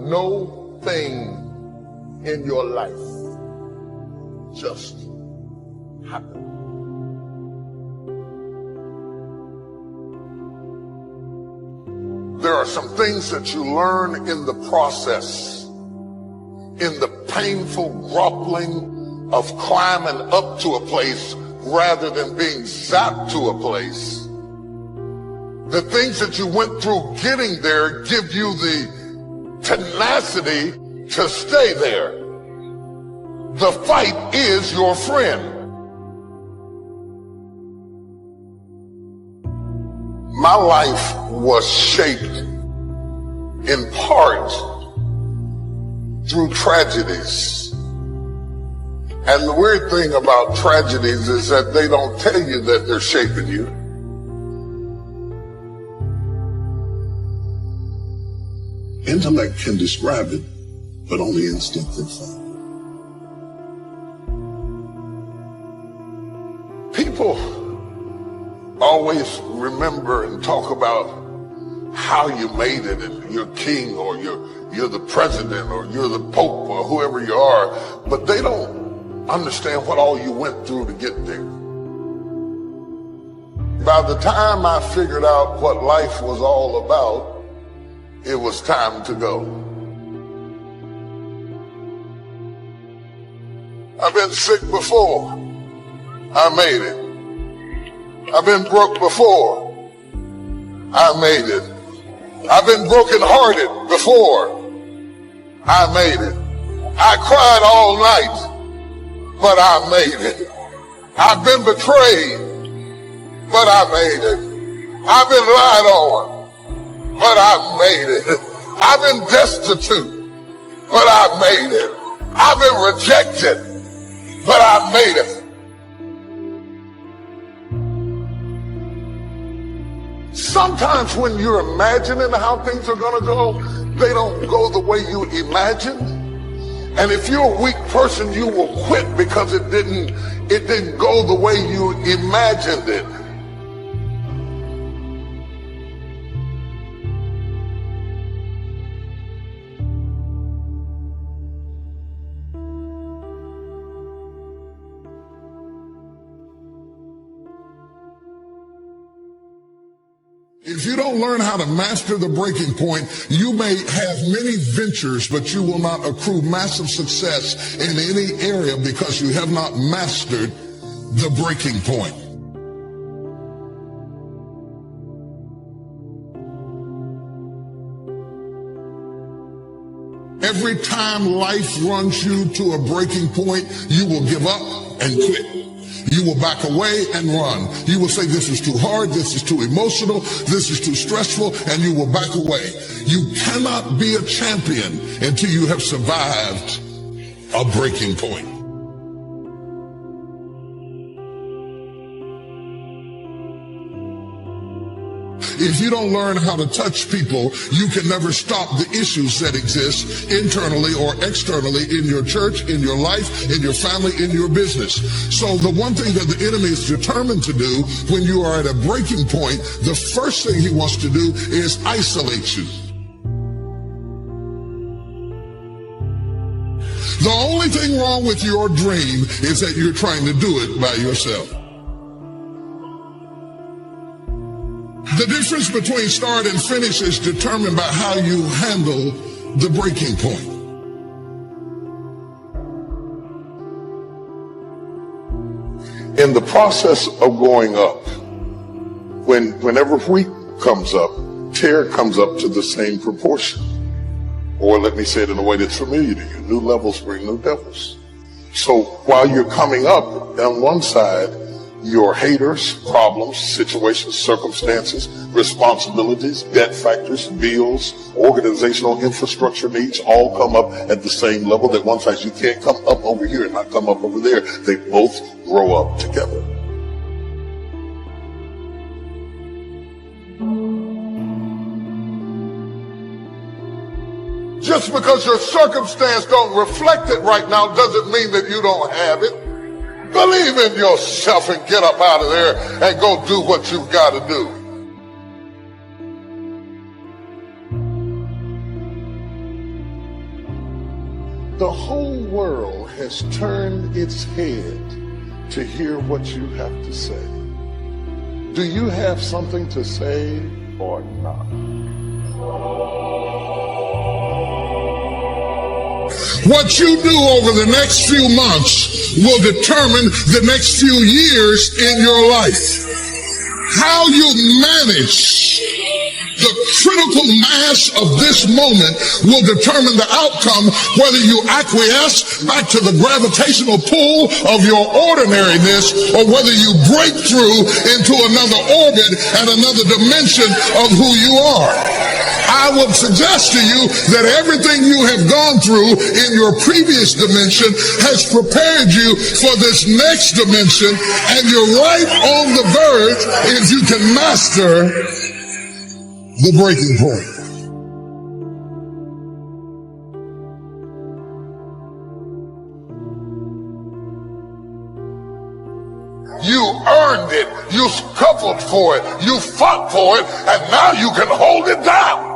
no thing in your life just happen. There are some things that you learn in the process, in the painful grappling of climbing up to a place rather than being zapped to a place. The things that you went through getting there give you the tenacity to stay there. The fight is your friend. My life was shaped in part through tragedies. And the weird thing about tragedies is that they don't tell you that they're shaping you. Intellect can describe it, but only instinct can find. People always remember and talk about how you made it, and you're king, or you're the president, or you're the pope, or whoever you are, but they don't understand what all you went through to get there. By the time I figured out what life was all about, it was time to go. I've been sick before. I made it. I've been broke before. I made it. I've been brokenhearted before. I made it. I cried all night, but I made it. I've been betrayed, but I made it. I've been lied on, but I made it. I've been destitute, but I made it. I've been rejected, but I made it. Sometimes when you're imagining how things are going to go, they don't go the way you imagined. And if you're a weak person, you will quit because it didn't go the way you imagined it. If you don't learn how to master the breaking point, you may have many ventures, but you will not accrue massive success in any area because you have not mastered the breaking point. Every time life runs you to a breaking point, you will give up and quit. You will back away and run. You will say, this is too hard, this is too emotional, this is too stressful, and you will back away. You cannot be a champion until you have survived a breaking point. If you don't learn how to touch people, you can never stop the issues that exist internally or externally in your church, in your life, in your family, in your business. So the one thing that the enemy is determined to do when you are at a breaking point, the first thing he wants to do is isolate you. The only thing wrong with your dream is that you're trying to do it by yourself. The difference between start and finish is determined by how you handle the breaking point. In the process of going up, whenever wheat comes up, tear comes up to the same proportion. Or let me say it in a way that's familiar to you. New levels bring new devils. So while you're coming up on one side, your haters, problems, situations, circumstances, responsibilities, debt factors, bills, organizational infrastructure needs all come up at the same level. That one side, you can't come up over here and not come up over there. They both grow up together. Just because your circumstance don't reflect it right now doesn't mean that you don't have it. Believe in yourself and get up out of there and go do what you've got to do. The whole world has turned its head to hear what you have to say. Do you have something to say or not? What you do over the next few months will determine the next few years in your life. How you manage the critical mass of this moment will determine the outcome, whether you acquiesce back to the gravitational pull of your ordinariness or whether you break through into another orbit and another dimension of who you are. I would suggest to you that everything you have gone through in your previous dimension has prepared you for this next dimension, and you're right on the verge if you can master the breaking point. You earned it, you scuffled for it, you fought for it, and now you can hold it down.